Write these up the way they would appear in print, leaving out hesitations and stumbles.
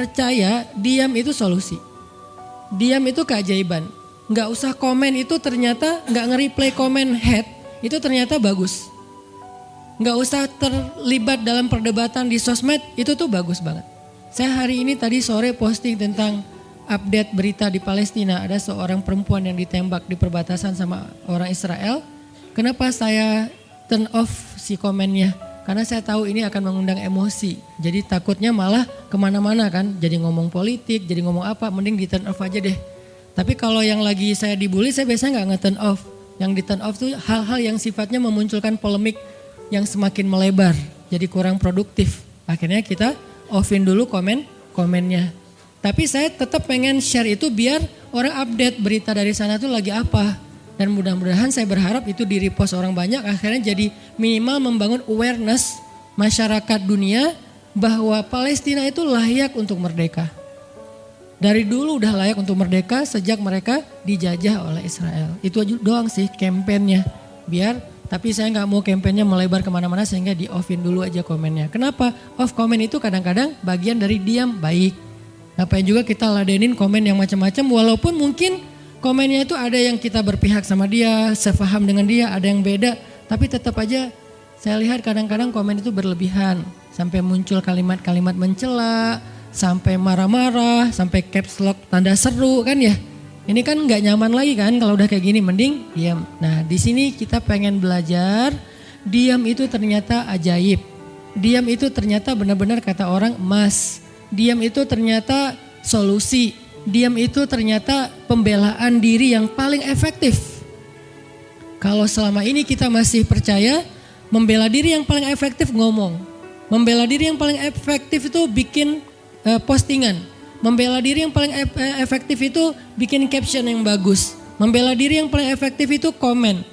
Percaya diam itu solusi. Diam itu keajaiban. Nggak usah komen itu ternyata nggak nge-reply komen head itu ternyata bagus. Nggak usah terlibat dalam perdebatan di sosmed itu tuh bagus banget. Saya hari ini tadi sore posting tentang update berita di Palestina. Ada seorang perempuan yang ditembak di perbatasan sama orang Israel. Kenapa saya turn off si komennya? Karena saya tahu ini akan mengundang emosi. Jadi takutnya malah kemana-mana kan. Jadi ngomong politik, jadi ngomong apa, mending di turn off aja deh. Tapi kalau yang lagi saya dibully, saya biasanya nggak nge-turn off. Yang di turn off tuh hal-hal yang sifatnya memunculkan polemik yang semakin melebar. Jadi kurang produktif. Akhirnya kita offin dulu komennya. Tapi saya tetap pengen share itu biar orang update berita dari sana tuh lagi apa. Dan mudah-mudahan saya berharap itu di-repost orang banyak, akhirnya jadi minimal membangun awareness masyarakat dunia bahwa Palestina itu layak untuk merdeka. Dari dulu udah layak untuk merdeka sejak mereka dijajah oleh Israel. Itu aja doang sih kampanyenya. Tapi saya nggak mau kampanyenya melebar kemana-mana sehingga di-offin dulu aja komennya. Kenapa? Off komen itu kadang-kadang bagian dari diam baik. Ngapain juga kita ladenin komen yang macam-macam walaupun mungkin komennya itu ada yang kita berpihak sama dia, sepaham dengan dia, ada yang beda. Tapi tetap aja saya lihat kadang-kadang komen itu berlebihan. Sampai muncul kalimat-kalimat mencela, sampai marah-marah, sampai caps lock tanda seru kan ya. Ini kan gak nyaman lagi kan kalau udah kayak gini, mending diam. Nah di sini kita pengen belajar, diam itu ternyata ajaib. Diam itu ternyata benar-benar kata orang emas. Diam itu ternyata solusi. Diam itu ternyata pembelaan diri yang paling efektif. Kalau selama ini kita masih percaya membela diri yang paling efektif ngomong. Membela diri yang paling efektif itu bikin postingan. Membela diri yang paling efektif itu bikin caption yang bagus. Membela diri yang paling efektif itu komen.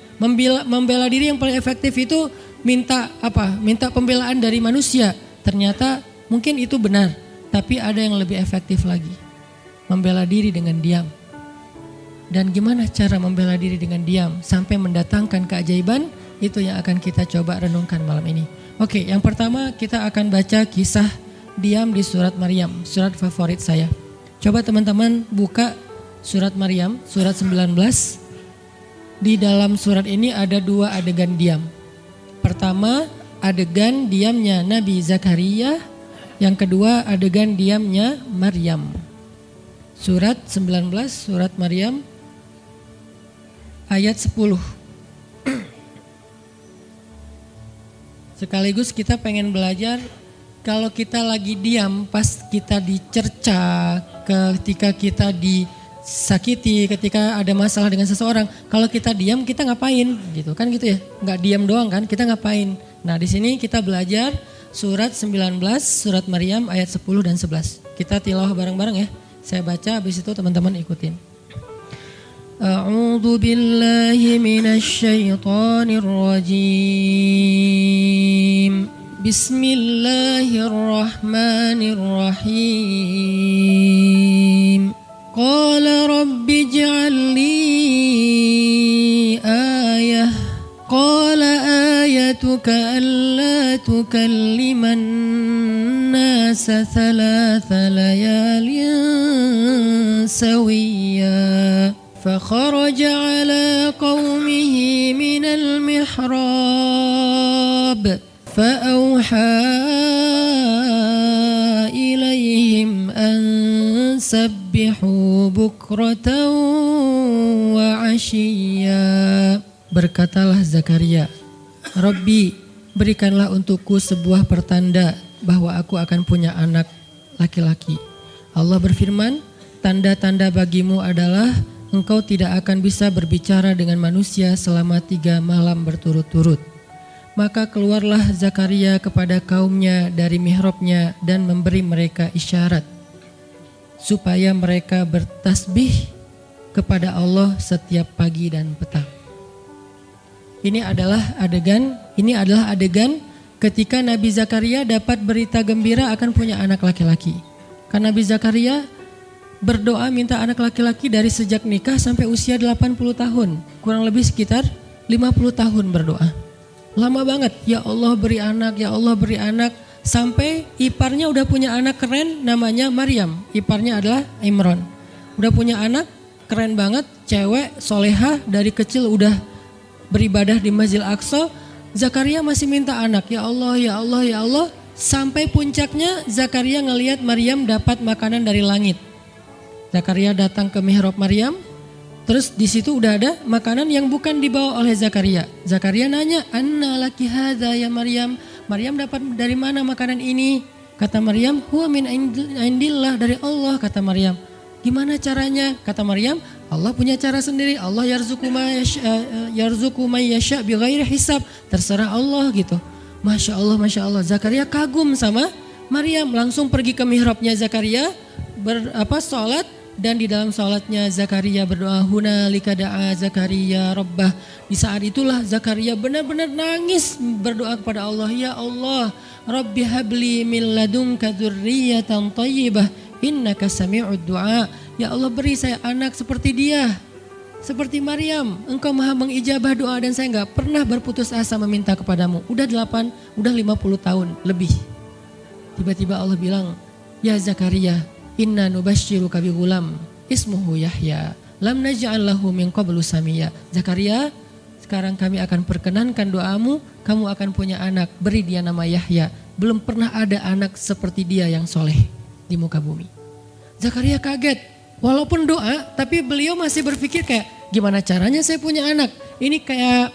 Membela diri yang paling efektif itu minta pembelaan dari manusia. Ternyata mungkin itu benar, tapi ada yang lebih efektif lagi. Membela diri dengan diam. Dan gimana cara membela diri dengan diam sampai mendatangkan keajaiban, itu yang akan kita coba renungkan malam ini. Oke, yang pertama kita akan baca kisah diam di surat Maryam, surat favorit saya. Coba teman-teman buka surat Maryam, surat 19. Di dalam surat ini ada 2 adegan diam. Pertama, adegan diamnya Nabi Zakaria. Yang kedua, adegan diamnya Maryam. Surat 19, surat Maryam ayat 10. Sekaligus kita pengen belajar kalau kita lagi diam pas kita dicerca, ketika kita disakiti, ketika ada masalah dengan seseorang, kalau kita diam kita ngapain gitu kan gitu ya. Enggak diam doang kan, kita ngapain. Nah, di sini kita belajar surat 19, surat Maryam ayat 10 dan 11. Kita tilawah bareng-bareng ya. Saya baca, habis itu teman-teman ikutin. A'udzu billahi minasy syaithanir rajim. Bismillahirrahmanirrahim. Qala rabbi ij'al li ayah. Qala ayatuka alla tukalliman nasa thalatha layalin sawiyya. فخرج على قومه من المحراب فأوحى إليهم أن سبحوا بكرة وعشيا. Berkatalah Zakaria, Rabbi, berikanlah untukku sebuah pertanda bahwa aku akan punya anak laki-laki. Allah berfirman, tanda-tanda bagimu adalah engkau tidak akan bisa berbicara dengan manusia selama 3 malam berturut-turut. Maka keluarlah Zakaria kepada kaumnya dari mihrabnya dan memberi mereka isyarat supaya mereka bertasbih kepada Allah setiap pagi dan petang. Ini adalah adegan ketika Nabi Zakaria dapat berita gembira akan punya anak laki-laki. Karena Nabi Zakaria berdoa minta anak laki-laki dari sejak nikah sampai usia 80 tahun. Kurang lebih sekitar 50 tahun berdoa. Lama banget, ya Allah beri anak, ya Allah beri anak. Sampai iparnya udah punya anak keren namanya Maryam. Iparnya adalah Imran. Udah punya anak keren banget, cewek, solehah, dari kecil udah beribadah di Masjid Aqsa. Zakaria masih minta anak, ya Allah, ya Allah, ya Allah. Sampai puncaknya Zakaria ngelihat Maryam dapat makanan dari langit. Zakaria datang ke mihrab Maryam, terus di situ udah ada makanan yang bukan dibawa oleh Zakaria. Zakaria nanya, "Anna laki hadza ya Maryam?" Maryam dapat dari mana makanan ini? Kata Maryam, "Huwa min indillah," dari Allah, kata Maryam. Gimana caranya? Kata Maryam, Allah punya cara sendiri. Allah yarzuqu may yasha bighairi hisab. Terserah Allah gitu. Masya Allah, Masya Allah. Zakaria kagum sama Maryam, langsung pergi ke mihrabnya Zakaria, sholat. Dan di dalam sholatnya Zakaria berdoa, hunalika da'a Zakaria rabbah. Di saat itulah Zakaria benar-benar nangis berdoa kepada Allah, ya Allah, Rabbi habli min ladunka dzurriyyatan thayyibah innaka sami'ud du'a. Ya Allah, beri saya anak seperti dia, seperti Maryam. Engkau maha mengijabah doa dan saya gak pernah berputus asa meminta kepadamu. Udah 50 tahun lebih. Tiba-tiba Allah bilang, ya Zakaria, inna nubashiruka bi ghulam ismuhu Yahya lam naj'al lahu min qablu samia. Zakaria, sekarang kami akan perkenankan doamu, kamu akan punya anak, beri dia nama Yahya. Belum pernah ada anak seperti dia yang soleh di muka bumi. Zakaria kaget, walaupun doa tapi beliau masih berpikir kayak gimana caranya saya punya anak. Ini kayak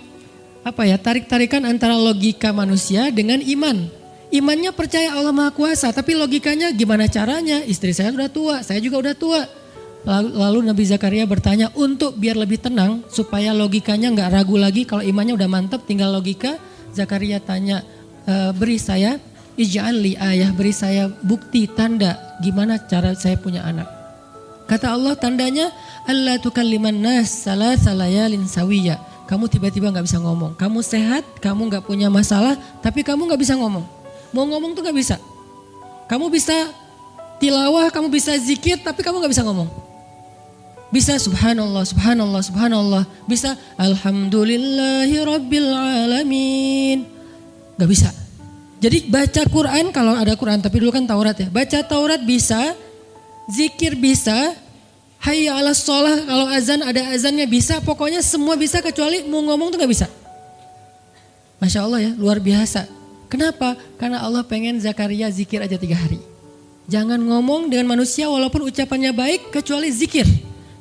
tarik-tarikan antara logika manusia dengan iman. Imannya percaya Allah Maha Kuasa, tapi logikanya gimana caranya? Istri saya sudah tua, saya juga udah tua. Lalu Nabi Zakaria bertanya untuk biar lebih tenang, supaya logikanya nggak ragu lagi. Kalau imannya udah mantap, tinggal logika. Zakaria tanya, beri saya ij'al li ayah, beri saya bukti tanda gimana cara saya punya anak. Kata Allah, tandanya alla tukalliman nas salasa layalin sawiyya. Kamu tiba-tiba nggak bisa ngomong. Kamu sehat, kamu nggak punya masalah, tapi kamu nggak bisa ngomong. Mau ngomong tuh gak bisa. Kamu bisa tilawah, kamu bisa zikir, tapi kamu gak bisa ngomong. Bisa subhanallah, subhanallah, subhanallah. Bisa alhamdulillahi rabbil alamin. Gak bisa. Jadi baca Quran, kalau ada Quran, tapi dulu kan Taurat ya. Baca Taurat bisa, zikir bisa, hayya ala sholah, kalau azan ada azannya bisa. Pokoknya semua bisa kecuali mau ngomong tuh gak bisa. Masya Allah ya, luar biasa. Kenapa? Karena Allah pengen Zakaria zikir aja 3 hari. Jangan ngomong dengan manusia walaupun ucapannya baik kecuali zikir.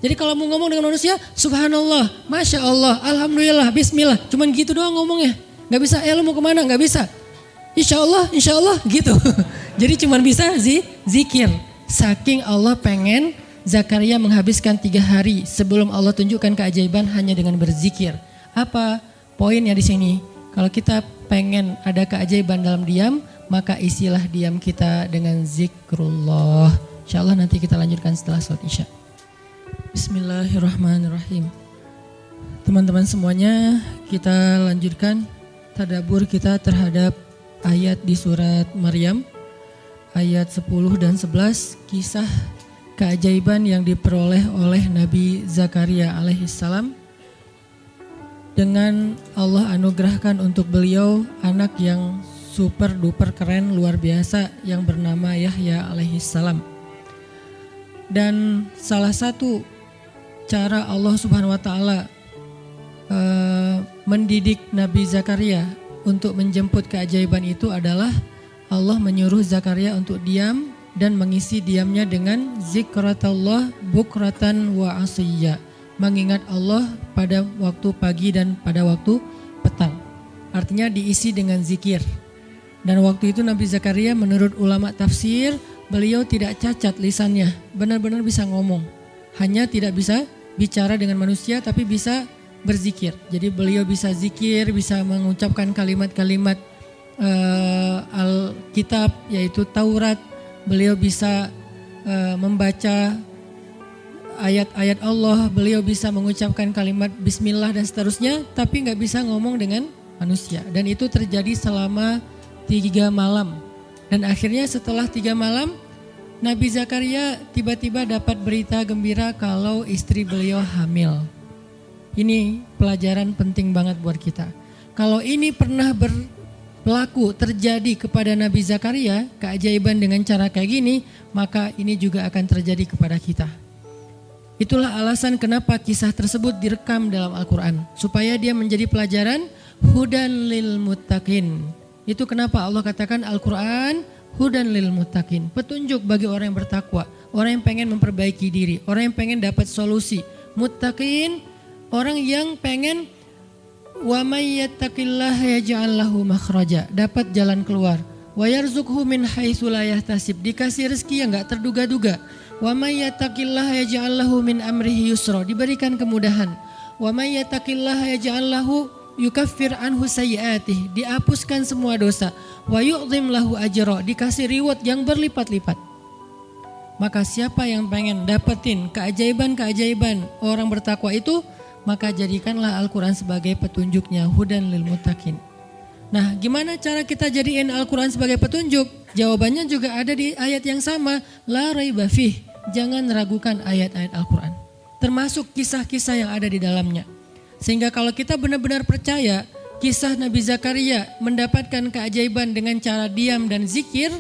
Jadi kalau mau ngomong dengan manusia, subhanallah, masya Allah, alhamdulillah, bismillah. Cuman gitu doang ngomongnya. Gak bisa, lu mau kemana? Gak bisa. Insya Allah gitu. Jadi cuman bisa zikir. Saking Allah pengen Zakaria menghabiskan 3 hari sebelum Allah tunjukkan keajaiban hanya dengan berzikir. Apa poinnya di sini? Kalau kita pengen ada keajaiban dalam diam, maka isilah diam kita dengan zikrullah. InsyaAllah nanti kita lanjutkan setelah sholat isya. Bismillahirrahmanirrahim. Teman-teman semuanya, kita lanjutkan tadabbur kita terhadap ayat di surat Maryam. Ayat 10 dan 11, kisah keajaiban yang diperoleh oleh Nabi Zakaria alaihissalam. Dengan Allah anugerahkan untuk beliau anak yang super duper keren luar biasa yang bernama Yahya alaihissalam. Dan salah satu cara Allah subhanahu wa ta'ala mendidik Nabi Zakaria untuk menjemput keajaiban itu adalah Allah menyuruh Zakaria untuk diam dan mengisi diamnya dengan zikratullah bukratan wa asiyya. Mengingat Allah pada waktu pagi dan pada waktu petang. Artinya diisi dengan zikir. Dan waktu itu Nabi Zakaria menurut ulama tafsir, beliau tidak cacat lisannya, benar-benar bisa ngomong. Hanya tidak bisa bicara dengan manusia tapi bisa berzikir. Jadi beliau bisa zikir, bisa mengucapkan kalimat-kalimat Alkitab yaitu Taurat. Beliau bisa membaca ayat-ayat Allah, beliau bisa mengucapkan kalimat bismillah dan seterusnya, tapi gak bisa ngomong dengan manusia. Dan itu terjadi selama 3 malam. Dan akhirnya setelah 3 malam, Nabi Zakaria tiba-tiba dapat berita gembira kalau istri beliau hamil. Ini pelajaran penting banget buat kita. Kalau ini pernah berlaku terjadi kepada Nabi Zakaria, keajaiban dengan cara kayak gini, maka ini juga akan terjadi kepada kita. Itulah alasan kenapa kisah tersebut direkam dalam Al-Quran, supaya dia menjadi pelajaran hudan lil muttaqin. Itu kenapa Allah katakan Al-Quran hudan lil muttaqin, petunjuk bagi orang yang bertakwa, orang yang pengen memperbaiki diri, orang yang pengen dapat solusi. Muttaqin, orang yang pengen wa may yattaqillaha yaj'al lahu makhraja, dapat jalan keluar. Wa yarzuqhu min haitsu la yahtasib, dikasih rezeki yang enggak terduga-duga. Wa may yattaqillaha yaj'al lahu min amrihi yusra, diberikan kemudahan. Wa may yattaqillaha yaj'al lahu yukaffir anhu sayyi'atihi, dihapuskan semua dosa. Wa yu'dhim lahu ajra, dikasih reward yang berlipat-lipat. Maka siapa yang pengen dapetin keajaiban-keajaiban orang bertakwa itu, maka jadikanlah Al-Quran sebagai petunjuknya, hudan lil muttaqin. Nah, gimana cara kita jadiin Al-Quran sebagai petunjuk? Jawabannya juga ada di ayat yang sama, la raiba fih. Jangan ragukan ayat-ayat Al-Quran, termasuk kisah-kisah yang ada di dalamnya. Sehingga kalau kita benar-benar percaya kisah Nabi Zakaria mendapatkan keajaiban dengan cara diam dan zikir,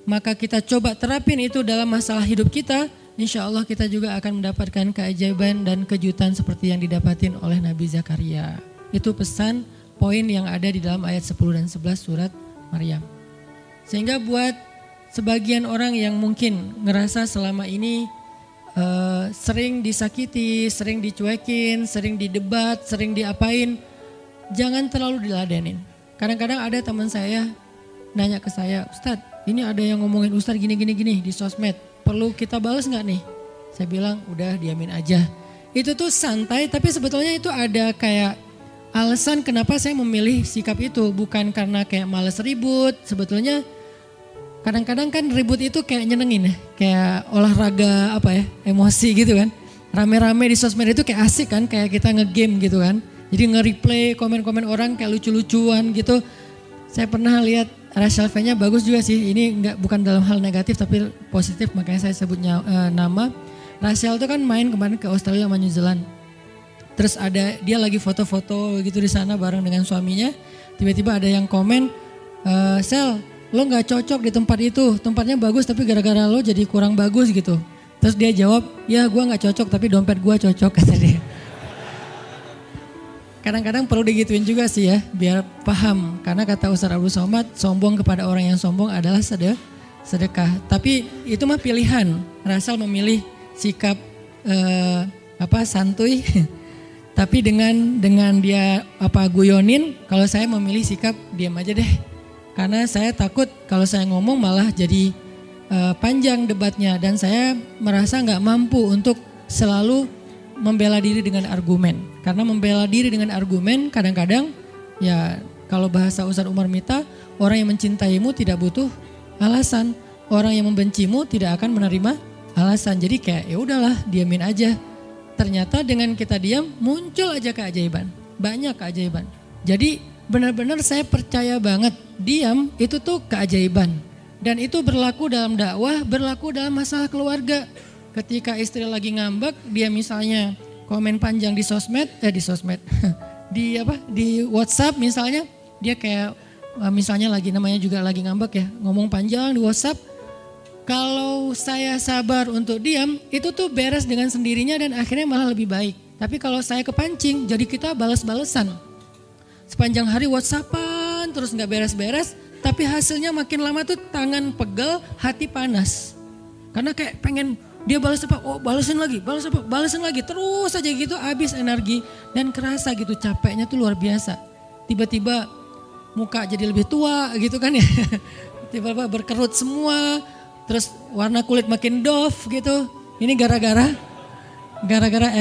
maka kita coba terapin itu dalam masalah hidup kita, insya Allah kita juga akan mendapatkan keajaiban dan kejutan seperti yang didapatin oleh Nabi Zakaria. Itu pesan poin yang ada di dalam ayat 10 dan 11 surat Maryam. Sehingga buat sebagian orang yang mungkin ngerasa selama ini sering disakiti, sering dicuekin, sering didebat, sering diapain, jangan terlalu diladenin. Kadang-kadang ada teman saya nanya ke saya, Ustadz, ini ada yang ngomongin Ustadz gini di sosmed, perlu kita balas gak nih? Saya bilang udah diamin aja. Itu tuh santai, tapi sebetulnya itu ada kayak alasan kenapa saya memilih sikap itu. Bukan karena kayak males ribut, sebetulnya kadang-kadang kan ribut itu kayak nyenengin ya, kayak olahraga emosi gitu kan. Rame-rame di sosmed itu kayak asik kan, kayak kita ngegame gitu kan. Jadi nge-replay komen-komen orang kayak lucu-lucuan gitu. Saya pernah lihat Rachel V-nya bagus juga sih, ini bukan dalam hal negatif tapi positif, makanya saya sebutnya nama. Rachel itu kan main kemarin ke Australia sama New Zealand. Terus ada dia lagi foto-foto gitu di sana bareng dengan suaminya. Tiba-tiba ada yang komen, Sel, lo gak cocok di tempat itu, tempatnya bagus tapi gara-gara lo jadi kurang bagus gitu. Terus dia jawab, ya gue gak cocok tapi dompet gue cocok, kata dia. Kadang-kadang perlu digituin juga sih ya, biar paham. Karena kata Ustaz Abdul Somad, sombong kepada orang yang sombong adalah sedekah. Tapi itu mah pilihan. Rasal memilih sikap santuy. Tapi dengan dia guyonin, kalau saya memilih sikap diam aja deh. Karena saya takut kalau saya ngomong malah jadi panjang debatnya. Dan saya merasa gak mampu untuk selalu membela diri dengan argumen. Karena membela diri dengan argumen kadang-kadang ya kalau bahasa Ustaz Umar Mita, orang yang mencintaimu tidak butuh alasan. Orang yang membencimu tidak akan menerima alasan. Jadi kayak ya udahlah, diamin aja. Ternyata dengan kita diam muncul aja keajaiban. Banyak keajaiban. Jadi benar-benar saya percaya banget diam itu tuh keajaiban. Dan itu berlaku dalam dakwah, berlaku dalam masalah keluarga. Ketika istri lagi ngambek, dia misalnya komen panjang di sosmed, di WhatsApp misalnya, dia kayak misalnya namanya juga lagi ngambek ya, ngomong panjang di WhatsApp. Kalau saya sabar untuk diam, itu tuh beres dengan sendirinya dan akhirnya malah lebih baik. Tapi kalau saya kepancing, jadi kita balas-balesan. Sepanjang hari WhatsAppan terus nggak beres-beres, tapi hasilnya makin lama tuh tangan pegel, hati panas. Karena kayak pengen dia balas apa, oh balesin lagi, terus aja gitu habis energi dan kerasa gitu capeknya tuh luar biasa. Tiba-tiba muka jadi lebih tua gitu kan ya, tiba-tiba berkerut semua, terus warna kulit makin doff gitu. Ini gara-gara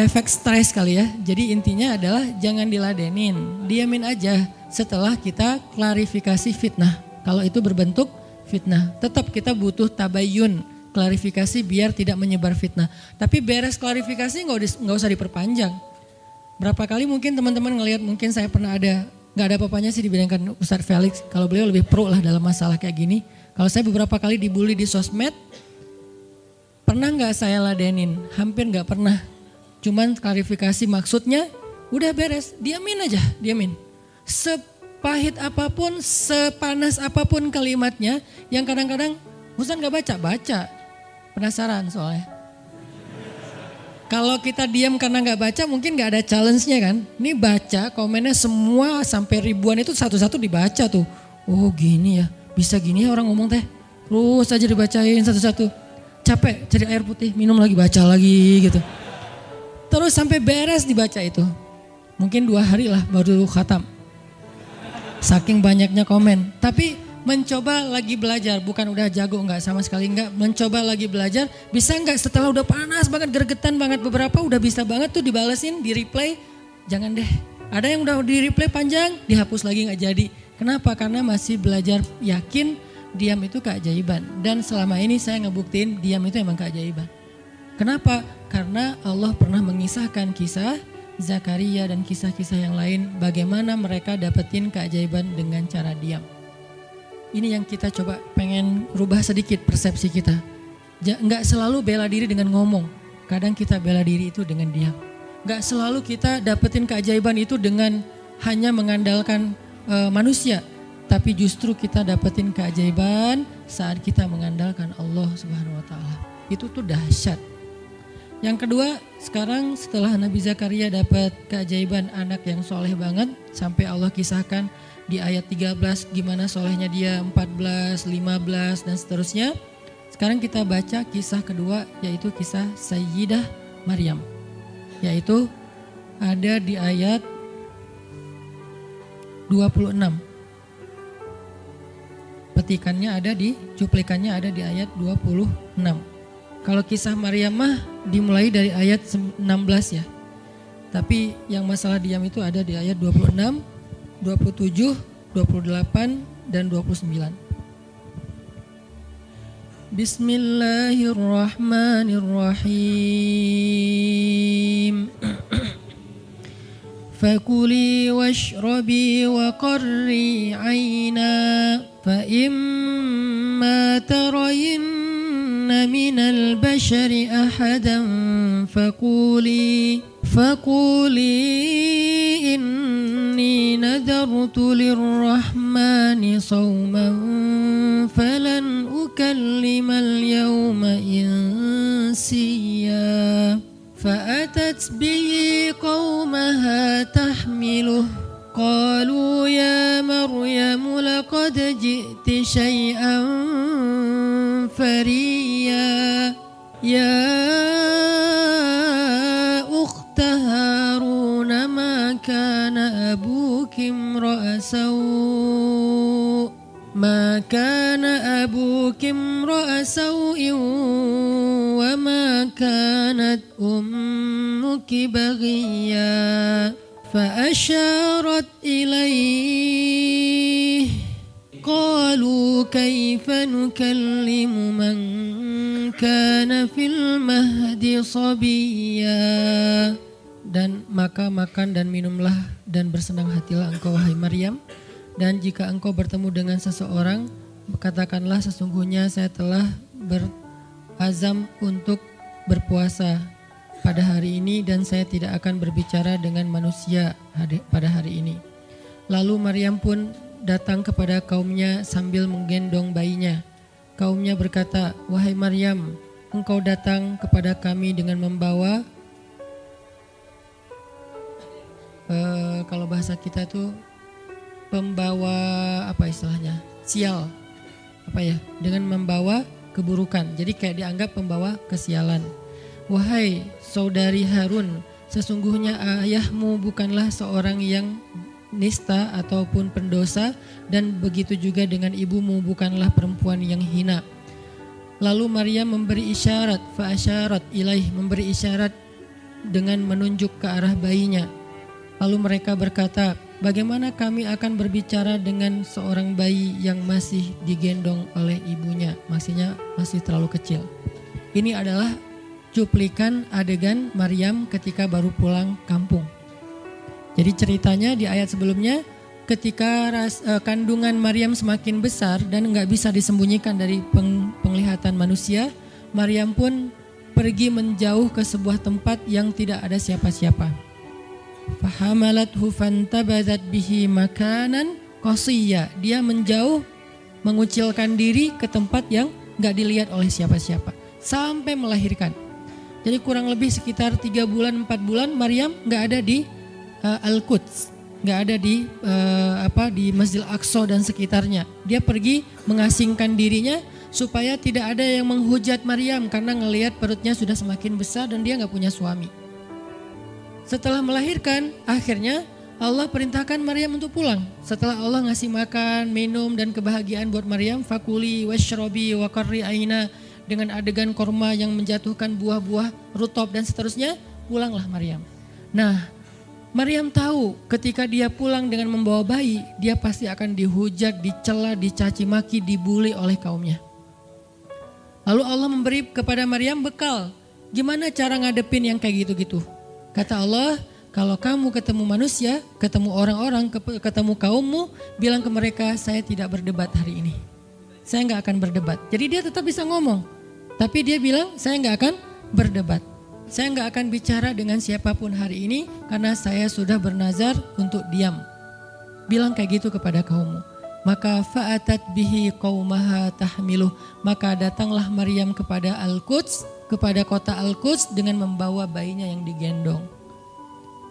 efek stres kali ya. Jadi intinya adalah jangan diladenin, diamin aja setelah kita klarifikasi fitnah. Kalau itu berbentuk fitnah, tetap kita butuh tabayun. Klarifikasi biar tidak menyebar fitnah. Tapi beres klarifikasi nggak usah diperpanjang. Berapa kali mungkin teman-teman ngelihat, mungkin saya pernah nggak ada apa-apanya sih dibandingkan Ustadz Felix. Kalau beliau lebih pro lah dalam masalah kayak gini. Kalau saya beberapa kali dibully di sosmed, pernah nggak saya ladenin? Hampir nggak pernah. Cuman klarifikasi maksudnya udah beres, diamin aja, diamin. Pahit apapun, sepanas apapun kalimatnya, yang kadang-kadang Ustaz gak baca. Penasaran soalnya. Kalau kita diam karena gak baca mungkin gak ada challenge-nya kan. Ini baca komennya semua sampai ribuan itu satu-satu dibaca tuh. Oh gini ya, bisa gini ya orang ngomong teh. Terus aja dibacain satu-satu. Capek cari air putih, minum lagi, baca lagi gitu. Terus sampai beres dibaca itu. Mungkin 2 hari lah baru khatam. Saking banyaknya komen. Tapi mencoba lagi belajar, bukan udah jago, enggak sama sekali enggak. Mencoba lagi belajar, bisa enggak setelah udah panas banget, gergetan banget beberapa, udah bisa banget tuh dibalesin, di replay. Jangan deh, ada yang udah di replay panjang, dihapus lagi enggak jadi. Kenapa? Karena masih belajar yakin diam itu keajaiban. Dan selama ini saya ngebuktiin diam itu emang keajaiban. Kenapa? Karena Allah pernah mengisahkan kisah Zakaria dan kisah-kisah yang lain, bagaimana mereka dapetin keajaiban dengan cara diam. Ini yang kita coba pengen rubah sedikit persepsi kita. Nggak selalu bela diri dengan ngomong. Kadang kita bela diri itu dengan diam. Nggak selalu kita dapetin keajaiban itu dengan hanya mengandalkan manusia. Tapi justru kita dapetin keajaiban saat kita mengandalkan Allah Subhanahu Wa Taala. Itu tuh dahsyat. Yang kedua, sekarang setelah Nabi Zakaria dapat keajaiban anak yang soleh banget, sampai Allah kisahkan di ayat 13 gimana solehnya dia, 14, 15 dan seterusnya. Sekarang kita baca kisah kedua, yaitu kisah Sayyidah Maryam. Yaitu ada di ayat 26. Petikannya ada di, cuplikannya ada di ayat 26. Kalau kisah Maryam mah dimulai dari ayat 16 ya. Tapi yang masalah diam itu ada di ayat 26, 27, 28 dan 29. Bismillahirrahmanirrahim. Fakuli washrabi wa qarri 'aina fa imma tarayin من البشر أحدا فقولي إني نذرت للرحمن صوما فلن أكلم اليوم إنسيا فأتت به قومها تحمله قالوا يا مريم لقد جئت شيئا فريا يا أخت هارون ما كان أبوك امرأ سوء وما كانت أمك بغيا فأشارت إليه قالوا كيف نكلم من كان في المهد صبيا. Dan maka makan dan minumlah dan bersenang hatilah engkau wahai Maryam. Dan jika engkau bertemu dengan seseorang, katakanlah sesungguhnya saya telah berazam untuk berpuasa pada hari ini dan saya tidak akan berbicara dengan manusia pada hari ini. Lalu Maryam pun datang kepada kaumnya sambil menggendong bayinya. Kaumnya berkata, wahai Maryam, engkau datang kepada kami dengan membawa, kalau bahasa kita tuh pembawa apa istilahnya, sial, apa ya, dengan membawa keburukan. Jadi kayak dianggap pembawa kesialan. Wahai saudari Harun, sesungguhnya ayahmu bukanlah seorang yang nista ataupun pendosa, dan begitu juga dengan ibumu bukanlah perempuan yang hina. Lalu Maryam memberi isyarat, fa'asyarat ilaih, memberi isyarat dengan menunjuk ke arah bayinya. Lalu mereka berkata, bagaimana kami akan berbicara dengan seorang bayi yang masih digendong oleh ibunya, maksudnya masih terlalu kecil. Ini adalah cuplikan adegan Maryam ketika baru pulang kampung. Jadi ceritanya di ayat sebelumnya, ketika kandungan Maryam semakin besar dan nggak bisa disembunyikan dari penglihatan manusia, Maryam pun pergi menjauh ke sebuah tempat yang tidak ada siapa-siapa. Fahamalathu fantabadzat bihi makanan qasiyya, dia menjauh, mengucilkan diri ke tempat yang gak dilihat oleh siapa-siapa. Sampai melahirkan. Jadi kurang lebih sekitar 3 bulan, 4 bulan Maryam gak ada di Al-Quds. Gak ada di di Masjidil Aqsa dan sekitarnya. Dia pergi mengasingkan dirinya supaya tidak ada yang menghujat Maryam karena ngelihat perutnya sudah semakin besar dan dia gak punya suami. Setelah melahirkan, akhirnya Allah perintahkan Maryam untuk pulang. Setelah Allah ngasih makan, minum dan kebahagiaan buat Maryam, fakuli washrobi wa qarri aina, dengan adegan korma yang menjatuhkan buah-buah rutop dan seterusnya, pulanglah Maryam. Nah, Maryam tahu ketika dia pulang dengan membawa bayi, dia pasti akan dihujat, dicela, dicaci maki, dibully oleh kaumnya. Lalu Allah memberi kepada Maryam bekal. Gimana cara ngadepin yang kayak gitu-gitu? Kata Allah, kalau kamu ketemu manusia, ketemu orang-orang, ketemu kaummu, bilang ke mereka, saya tidak berdebat hari ini. Saya gak akan berdebat. Jadi dia tetap bisa ngomong. Tapi dia bilang, saya gak akan berdebat. Saya nggak akan bicara dengan siapapun hari ini karena saya sudah bernazar untuk diam. Bilang kayak gitu kepada kaummu. Maka fa'atat bihi qaumaha tahmiluh. Maka datanglah Maryam kepada Al-Quds, kepada kota Al-Quds dengan membawa bayinya yang digendong.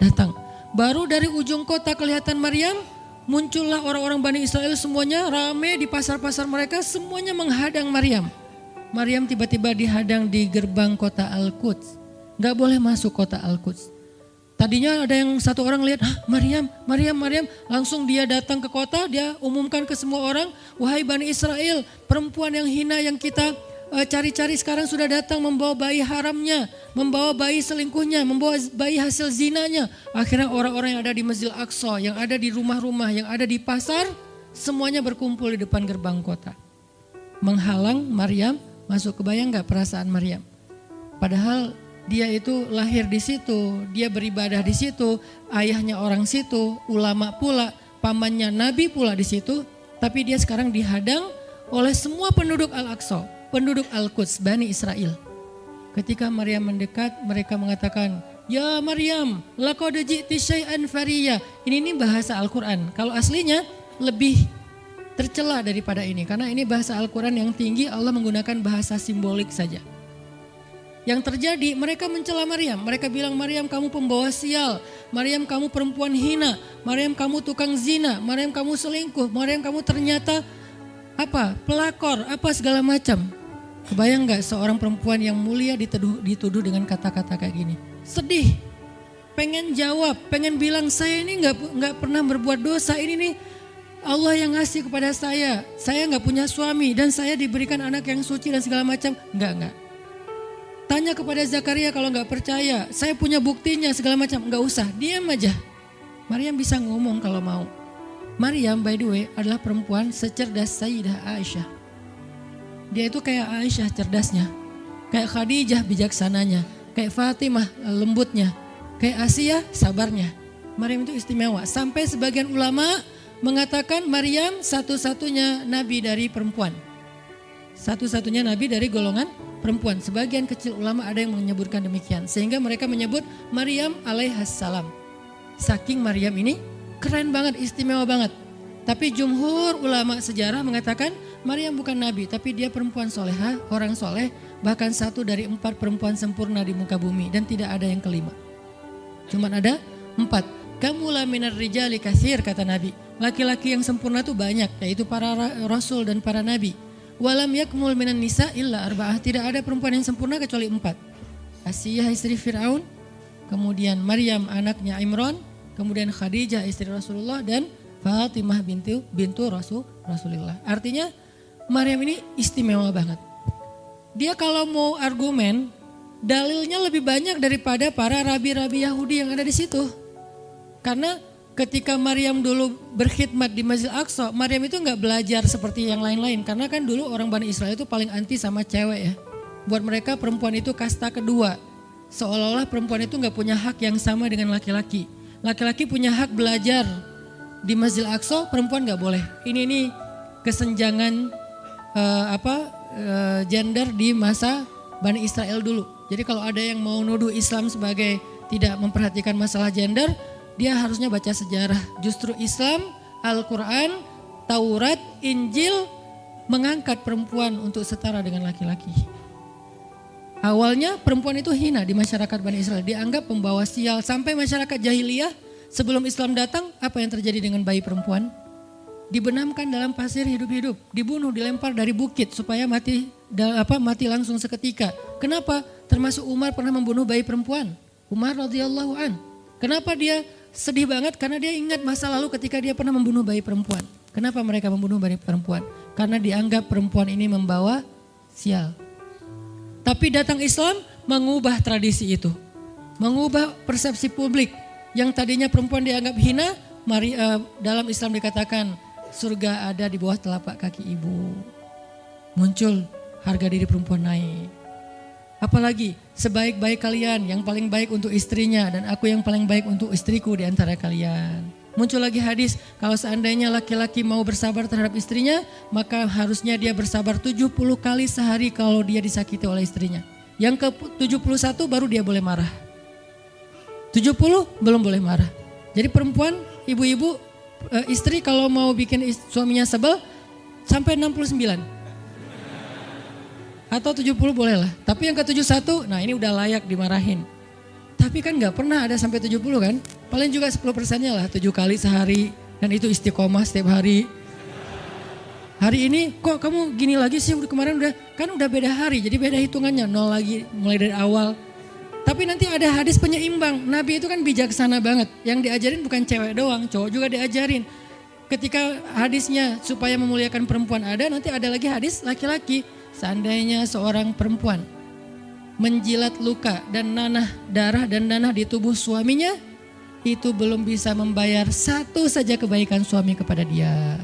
Datang. Baru dari ujung kota kelihatan Maryam, muncullah orang-orang Bani Israel semuanya rame di pasar-pasar mereka, semuanya menghadang Maryam. Maryam tiba-tiba dihadang di gerbang kota Al-Quds. Gak boleh masuk kota Al-Quds. Tadinya ada yang satu orang lihat, Maryam. Langsung dia datang ke kota, dia umumkan ke semua orang, wahai Bani Israel, perempuan yang hina yang kita cari-cari sekarang sudah datang membawa bayi haramnya, membawa bayi selingkuhnya, membawa bayi hasil zinanya. Akhirnya orang-orang yang ada di Masjidil Aqsa, yang ada di rumah-rumah, yang ada di pasar, semuanya berkumpul di depan gerbang kota. Menghalang Maryam masuk. Kebayang gak perasaan Maryam? Padahal dia itu lahir di situ, dia beribadah di situ, ayahnya orang situ, ulama pula, pamannya Nabi pula di situ. Tapi dia sekarang dihadang oleh semua penduduk Al-Aqsa, penduduk Al-Quds, Bani Israel. Ketika Maryam mendekat, mereka mengatakan, ya Maryam, laqad ji'ti syai'an fariyya. Ini bahasa Al-Quran. Kalau aslinya lebih tercela daripada ini, karena ini bahasa Al-Quran yang tinggi, Allah menggunakan bahasa simbolik saja. Yang terjadi, mereka mencela Maryam. Mereka bilang, Maryam kamu pembawa sial, Maryam kamu perempuan hina, Maryam kamu tukang zina, Maryam kamu selingkuh, Maryam kamu ternyata pelakor, segala macam. Kebayang gak seorang perempuan yang mulia dituduh dengan kata-kata kayak gini? Sedih, pengen jawab, pengen bilang saya ini gak pernah berbuat dosa, ini nih Allah yang ngasih kepada saya gak punya suami dan saya diberikan anak yang suci dan segala macam. Enggak. Tanya kepada Zakaria kalau nggak percaya, saya punya buktinya segala macam, nggak usah, diam aja. Maryam bisa ngomong kalau mau. Maryam by the way adalah perempuan secerdas Sayyidah Aisyah. Dia itu kayak Aisyah cerdasnya, kayak Khadijah bijaksananya, kayak Fatimah lembutnya, kayak Asia sabarnya. Maryam itu istimewa. Sampai sebagian ulama mengatakan Maryam satu-satunya nabi dari perempuan. Satu-satunya nabi dari golongan perempuan. Sebagian kecil ulama ada yang menyebutkan demikian. Sehingga mereka menyebut Maryam alaihassalam. Saking Maryam ini keren banget, istimewa banget. Tapi jumhur ulama sejarah mengatakan Maryam bukan nabi, tapi dia perempuan solehah, orang soleh. Bahkan 1 dari 4 perempuan sempurna di muka bumi. Dan tidak ada yang kelima. Cuman ada 4. Kamula minar rijali katsir, kata Nabi. Laki-laki yang sempurna itu banyak, yaitu para rasul dan para nabi. Walam yakmul minan nisa illa arba'ah. Tidak ada perempuan yang sempurna kecuali 4. Asiyah istri Fir'aun, kemudian Maryam anaknya Imran, kemudian Khadijah istri Rasulullah, dan Fatimah bintu Rasulullah. Artinya Maryam ini istimewa banget. Dia kalau mau argumen, dalilnya lebih banyak daripada para rabi-rabi Yahudi yang ada di situ. Karena ketika Maryam dulu berkhidmat di Masjidil Aqsa, Maryam itu nggak belajar seperti yang lain-lain. Karena kan dulu orang Bani Israel itu paling anti sama cewek ya. Buat mereka perempuan itu kasta kedua. Seolah-olah perempuan itu nggak punya hak yang sama dengan laki-laki. Laki-laki punya hak belajar di Masjidil Aqsa, perempuan nggak boleh. Ini kesenjangan gender di masa Bani Israel dulu. Jadi kalau ada yang mau nuduh Islam sebagai tidak memperhatikan masalah gender, dia harusnya baca sejarah. Justru Islam Al-Quran, Taurat, Injil mengangkat perempuan untuk setara dengan laki-laki. Awalnya perempuan itu hina di masyarakat Bani Israel, dianggap pembawa sial. Sampai masyarakat jahiliyah sebelum Islam datang, apa yang terjadi dengan bayi perempuan? Dibenamkan dalam pasir hidup-hidup, dibunuh, dilempar dari bukit supaya mati langsung seketika. Kenapa? Termasuk Umar pernah membunuh bayi perempuan. Umar radhiyallahu an. Kenapa dia sedih banget? Karena dia ingat masa lalu ketika dia pernah membunuh bayi perempuan. Kenapa mereka membunuh bayi perempuan? Karena dianggap perempuan ini membawa sial. Tapi datang Islam mengubah tradisi itu. Mengubah persepsi publik. Yang tadinya perempuan dianggap hina, dalam Islam dikatakan surga ada di bawah telapak kaki ibu. Muncul harga diri perempuan naik. Apalagi sebaik-baik kalian yang paling baik untuk istrinya dan aku yang paling baik untuk istriku di antara kalian. Muncul lagi hadis, kalau seandainya laki-laki mau bersabar terhadap istrinya, maka harusnya dia bersabar 70 kali sehari kalau dia disakiti oleh istrinya. Yang ke-71 baru dia boleh marah. 70 belum boleh marah. Jadi perempuan, ibu-ibu, istri kalau mau bikin suaminya sebel sampai 69. Atau 70 boleh lah. Tapi yang ke-71, nah ini udah layak dimarahin. Tapi kan gak pernah ada sampai 70 kan. Paling juga 10%-nya lah 7 kali sehari. Dan itu istiqomah setiap hari. Hari ini kok kamu gini lagi sih, kemarin udah beda hari. Jadi beda hitungannya, 0 lagi mulai dari awal. Tapi nanti ada hadis penyeimbang. Nabi itu kan bijaksana banget. Yang diajarin bukan cewek doang, cowok juga diajarin. Ketika hadisnya supaya memuliakan perempuan ada, nanti ada lagi hadis laki-laki. Seandainya seorang perempuan menjilat luka dan darah dan nanah di tubuh suaminya, itu belum bisa membayar satu saja kebaikan suami kepada dia.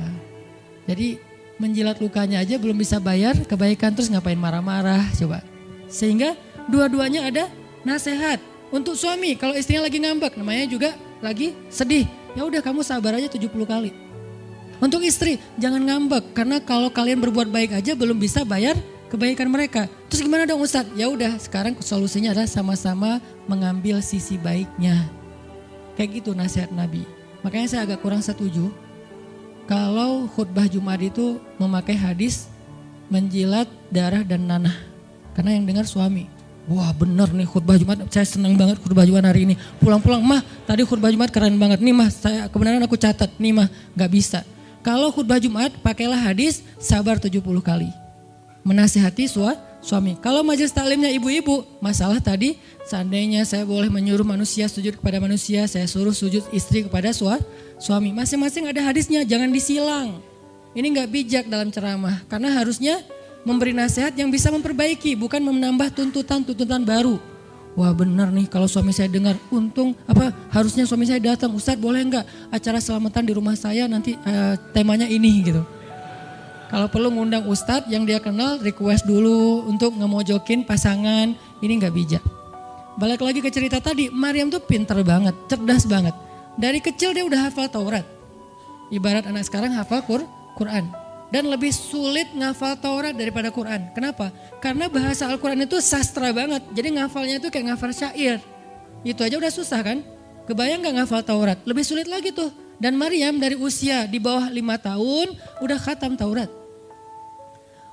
Jadi menjilat lukanya aja belum bisa bayar kebaikan, terus ngapain marah-marah coba. Sehingga dua-duanya ada nasihat untuk suami. Kalau istrinya lagi ngambek, namanya juga lagi sedih, ya udah kamu sabar aja 70 kali. Untuk istri jangan ngambek, karena kalau kalian berbuat baik aja belum bisa bayar kebaikan mereka. Terus gimana dong Ustadz? Ya udah, sekarang solusinya adalah sama-sama mengambil sisi baiknya. Kayak gitu nasihat Nabi. Makanya saya agak kurang setuju kalau khutbah Jumat itu memakai hadis menjilat darah dan nanah. Karena yang dengar suami. Wah bener nih khutbah Jumat, saya senang banget khutbah Jumat hari ini. Pulang-pulang, mah tadi khutbah Jumat keren banget. Nih mah, kebenaran aku catat. Nih mah, gak bisa. Kalau khutbah Jumat pakailah hadis sabar 70 kali. Menasihati suami. Kalau majelis taklimnya ibu-ibu, masalah tadi seandainya saya boleh menyuruh manusia sujud kepada manusia, saya suruh sujud istri kepada suami. Masing-masing ada hadisnya, jangan disilang. Ini gak bijak dalam ceramah, karena harusnya memberi nasihat yang bisa memperbaiki, bukan menambah tuntutan baru. Wah benar nih kalau suami saya dengar, harusnya suami saya datang, Ustadz boleh enggak acara selamatan di rumah saya nanti temanya ini gitu. Kalau perlu ngundang Ustadz yang dia kenal, request dulu untuk ngemojokin pasangan, ini enggak bijak. Balik lagi ke cerita tadi, Maryam tuh pinter banget, cerdas banget. Dari kecil dia udah hafal Taurat. Ibarat anak sekarang hafal Quran. Dan lebih sulit ngafal Taurat daripada Quran. Kenapa? Karena bahasa Al-Quran itu sastra banget. Jadi ngafalnya itu kayak ngafal syair. Itu aja udah susah kan? Kebayang gak ngafal Taurat? Lebih sulit lagi tuh. Dan Maryam dari usia di bawah 5 tahun udah khatam Taurat.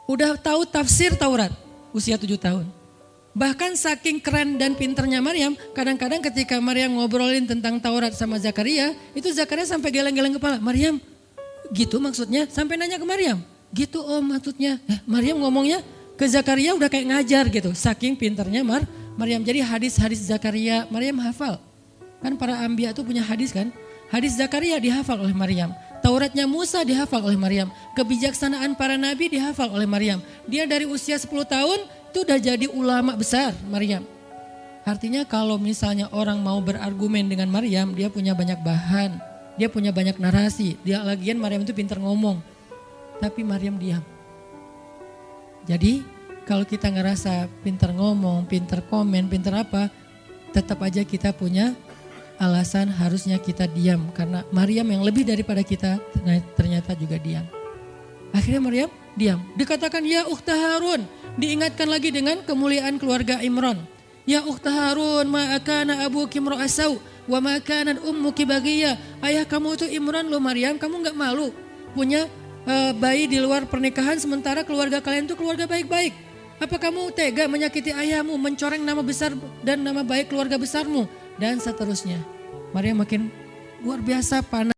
Udah tahu tafsir Taurat usia 7 tahun. Bahkan saking keren dan pinternya Maryam, kadang-kadang ketika Maryam ngobrolin tentang Taurat sama Zakaria, itu Zakaria sampai geleng-geleng kepala. Maryam, gitu maksudnya? Sampai nanya ke Maryam. Gitu maksudnya. Maryam ngomongnya ke Zakaria udah kayak ngajar gitu. Saking pinternya Maryam. Jadi hadis-hadis Zakaria Maryam hafal. Kan para anbiya tuh punya hadis kan. Hadis Zakaria dihafal oleh Maryam. Tauratnya Musa dihafal oleh Maryam. Kebijaksanaan para nabi dihafal oleh Maryam. Dia dari usia 10 tahun itu udah jadi ulama besar Maryam. Artinya kalau misalnya orang mau berargumen dengan Maryam, dia punya banyak bahan. Dia punya banyak narasi. Dia lagian Maryam itu pintar ngomong. Tapi Maryam diam. Jadi kalau kita ngerasa pintar ngomong, pintar komen, pintar apa, tetap aja kita punya alasan harusnya kita diam. Karena Maryam yang lebih daripada kita ternyata juga diam. Akhirnya Maryam diam. Dikatakan ya ukhta Harun. Diingatkan lagi dengan kemuliaan keluarga Imran. Ya ukhta Harun ma'akana abuki mra'asau. Wa ma kanat ummuki baghiya. Ayah kamu itu Imran loh Maryam, kamu nggak malu punya bayi di luar pernikahan sementara keluarga kalian itu keluarga baik-baik. Apa kamu tega menyakiti ayahmu, mencoreng nama besar dan nama baik keluarga besarmu dan seterusnya. Maryam makin luar biasa panas.